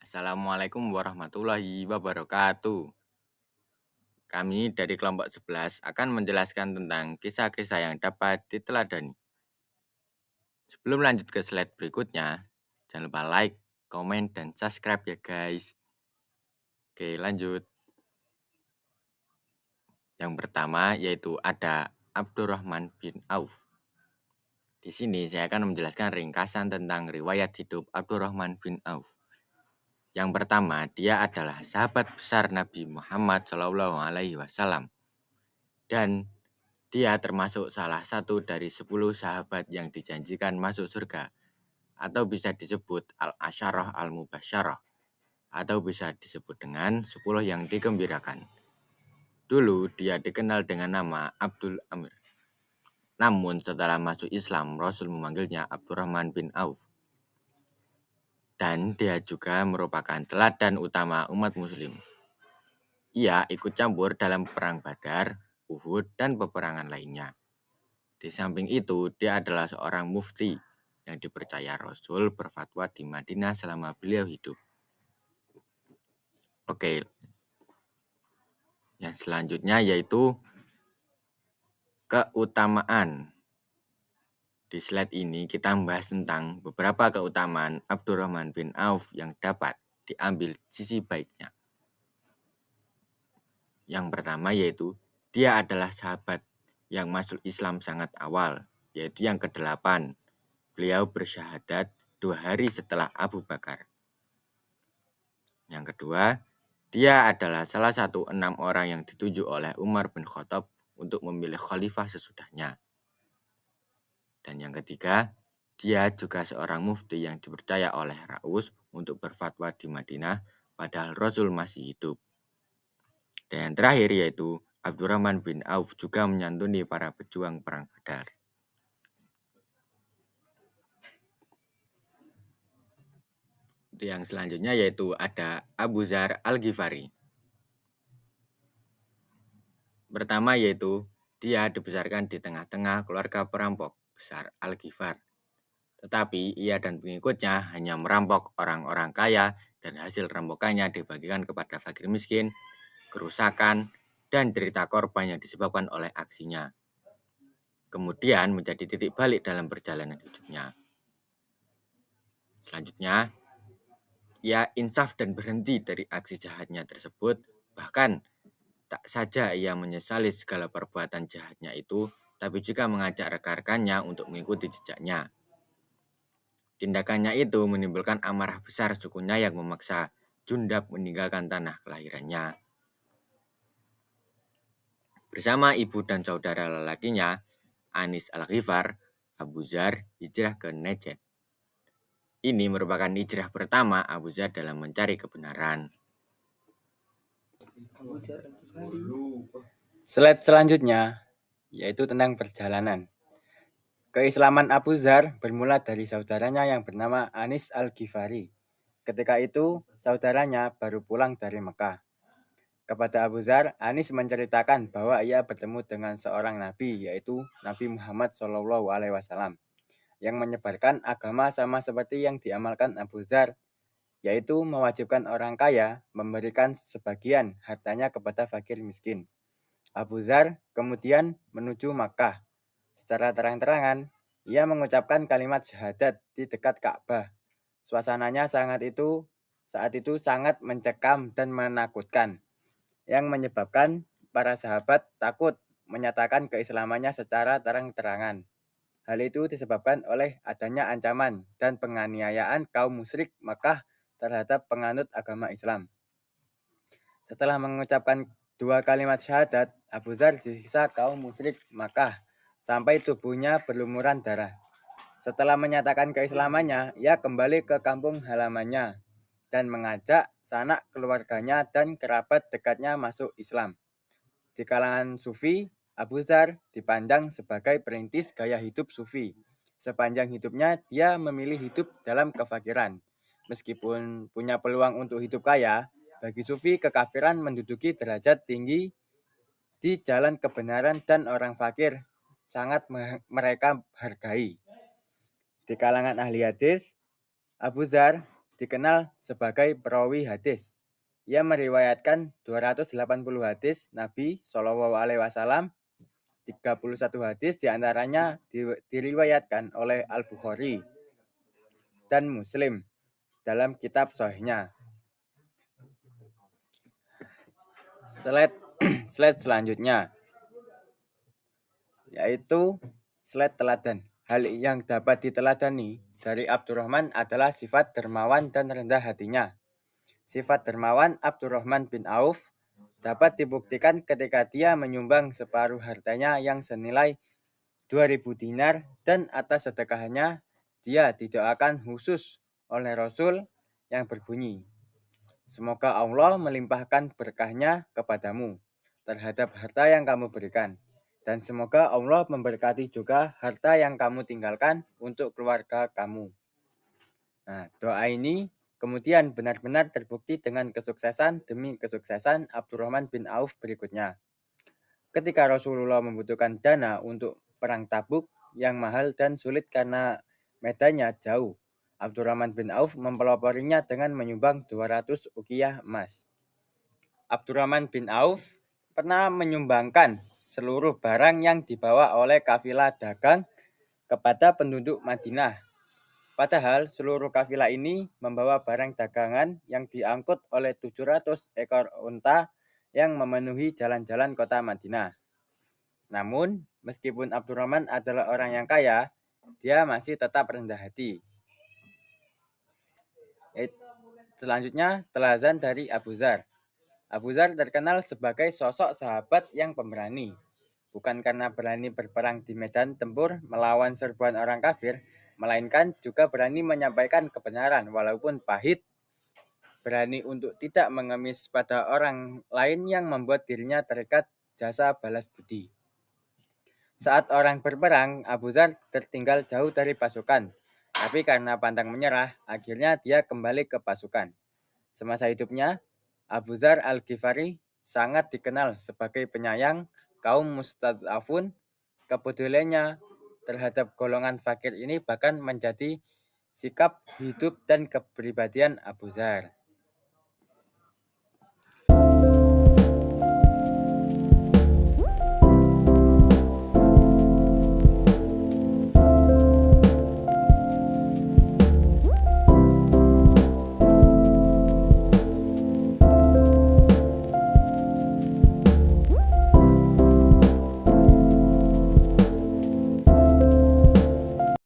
Assalamualaikum warahmatullahi wabarakatuh. Kami dari kelompok 11 akan menjelaskan tentang kisah-kisah yang dapat diteladani. Sebelum lanjut ke slide berikutnya, jangan lupa like, komen, dan subscribe ya guys. Oke, lanjut. Yang pertama yaitu ada Abdurrahman bin Auf. Di sini saya akan menjelaskan ringkasan tentang riwayat hidup Abdurrahman bin Auf. Yang pertama, dia adalah sahabat besar Nabi Muhammad SAW. Dan dia termasuk salah satu dari 10 sahabat yang dijanjikan masuk surga, atau bisa disebut al-asyarah al-mubasyarah, atau bisa disebut dengan 10 yang digembirakan. Dulu dia dikenal dengan nama Abdul Amir. Namun setelah masuk Islam, Rasul memanggilnya Abdurrahman bin Auf. Dan dia juga merupakan teladan utama umat muslim. Ia ikut campur dalam perang Badar, Uhud, dan peperangan lainnya. Di samping itu, dia adalah seorang mufti yang dipercaya Rasul berfatwa di Madinah selama beliau hidup. Oke, yang selanjutnya yaitu keutamaan. Di slide ini kita membahas tentang beberapa keutamaan Abdurrahman bin Auf yang dapat diambil sisi baiknya. Yang pertama yaitu dia adalah sahabat yang masuk Islam sangat awal, yaitu yang ke-8. Beliau bersyahadat 2 hari setelah Abu Bakar. Yang kedua, dia adalah salah satu 6 orang yang ditunjuk oleh Umar bin Khattab untuk memilih khalifah sesudahnya. Dan yang ketiga, dia juga seorang mufti yang dipercaya oleh Raus untuk berfatwa di Madinah padahal Rasul masih hidup. Dan yang terakhir yaitu Abdurrahman bin Auf juga menyantuni para pejuang perang Badar. Yang selanjutnya yaitu ada Abu Dzar Al-Ghifari. Pertama yaitu dia dibesarkan di tengah-tengah keluarga perampok besar Al-Ghifar. Tetapi ia dan pengikutnya hanya merampok orang-orang kaya dan hasil rampokannya dibagikan kepada fakir miskin, kerusakan, dan derita korban yang disebabkan oleh aksinya. Kemudian menjadi titik balik dalam perjalanan hidupnya. Selanjutnya, ia insaf dan berhenti dari aksi jahatnya tersebut, bahkan tak saja ia menyesali segala perbuatan jahatnya itu, tapi juga mengajak rekan-rekannya untuk mengikuti jejaknya. Tindakannya itu menimbulkan amarah besar sukunya yang memaksa Jundab meninggalkan tanah kelahirannya. Bersama ibu dan saudara lelakinya, Anis Al-Ghifar, Abu Dzar hijrah ke Najd. Ini merupakan hijrah pertama Abu Dzar dalam mencari kebenaran. Slide selanjutnya yaitu tentang perjalanan. Keislaman Abu Dzar bermula dari saudaranya yang bernama Anis Al-Ghifari. Ketika itu, saudaranya baru pulang dari Mekah. Kepada Abu Dzar, Anis menceritakan bahwa ia bertemu dengan seorang nabi, yaitu Nabi Muhammad SAW, yang menyebarkan agama sama seperti yang diamalkan Abu Dzar, yaitu mewajibkan orang kaya memberikan sebagian hartanya kepada fakir miskin. Abu Dzar kemudian menuju Makkah. Secara terang-terangan, ia mengucapkan kalimat syahadat di dekat Ka'bah. Suasananya saat itu sangat mencekam dan menakutkan, yang menyebabkan para sahabat takut menyatakan keislamannya secara terang-terangan. Hal itu disebabkan oleh adanya ancaman dan penganiayaan kaum musyrik Makkah terhadap penganut agama Islam. Setelah mengucapkan 2 kalimat syahadat, Abu Dzar disiksa kaum musyrik Makkah sampai tubuhnya berlumuran darah. Setelah menyatakan keislamannya, ia kembali ke kampung halamannya dan mengajak sanak keluarganya dan kerabat dekatnya masuk Islam. Di kalangan Sufi, Abu Dzar dipandang sebagai perintis gaya hidup Sufi. Sepanjang hidupnya, dia memilih hidup dalam kefakiran. Meskipun punya peluang untuk hidup kaya, bagi Sufi kekafiran menduduki derajat tinggi di jalan kebenaran dan orang fakir sangat mereka hargai. Di kalangan ahli hadis, Abu Dzar dikenal sebagai perawi hadis. Ia meriwayatkan 280 hadis Nabi Shallallahu Alaihi Wasallam. 31 hadis diantaranya diriwayatkan oleh Al-Bukhari dan Muslim dalam kitab sahihnya. Slide selanjutnya yaitu slide teladan. Hal yang dapat diteladani dari Abdurrahman adalah sifat dermawan dan rendah hatinya. Sifat dermawan Abdurrahman bin Auf dapat dibuktikan ketika dia menyumbang separuh hartanya yang senilai 2000 dinar dan atas sedekahnya dia didoakan khusus oleh Rasul yang berbunyi, "Semoga Allah melimpahkan berkahnya kepadamu terhadap harta yang kamu berikan. Dan semoga Allah memberkati juga harta yang kamu tinggalkan untuk keluarga kamu." Nah, doa ini kemudian benar-benar terbukti dengan kesuksesan demi kesuksesan Abdurrahman bin Auf berikutnya. Ketika Rasulullah membutuhkan dana untuk perang Tabuk yang mahal dan sulit karena medannya jauh, Abdurrahman bin Auf mempeloporinya dengan menyumbang 200 uqiyah emas. Abdurrahman bin Auf pernah menyumbangkan seluruh barang yang dibawa oleh kafilah dagang kepada penduduk Madinah. Padahal seluruh kafilah ini membawa barang dagangan yang diangkut oleh 700 ekor unta yang memenuhi jalan-jalan kota Madinah. Namun, meskipun Abdurrahman adalah orang yang kaya, dia masih tetap rendah hati. Selanjutnya, teladan dari Abu Dzar. Abu Dzar terkenal sebagai sosok sahabat yang pemberani. Bukan karena berani berperang di medan tempur melawan serbuan orang kafir, melainkan juga berani menyampaikan kebenaran walaupun pahit, berani untuk tidak mengemis pada orang lain yang membuat dirinya terikat jasa balas budi. Saat orang berperang, Abu Dzar tertinggal jauh dari pasukan, tapi karena pantang menyerah, akhirnya dia kembali ke pasukan. Semasa hidupnya, Abu Dzar Al-Ghifari sangat dikenal sebagai penyayang kaum mustad'afun. Kepeduliannya terhadap golongan fakir ini bahkan menjadi sikap hidup dan kepribadian Abu Dzar.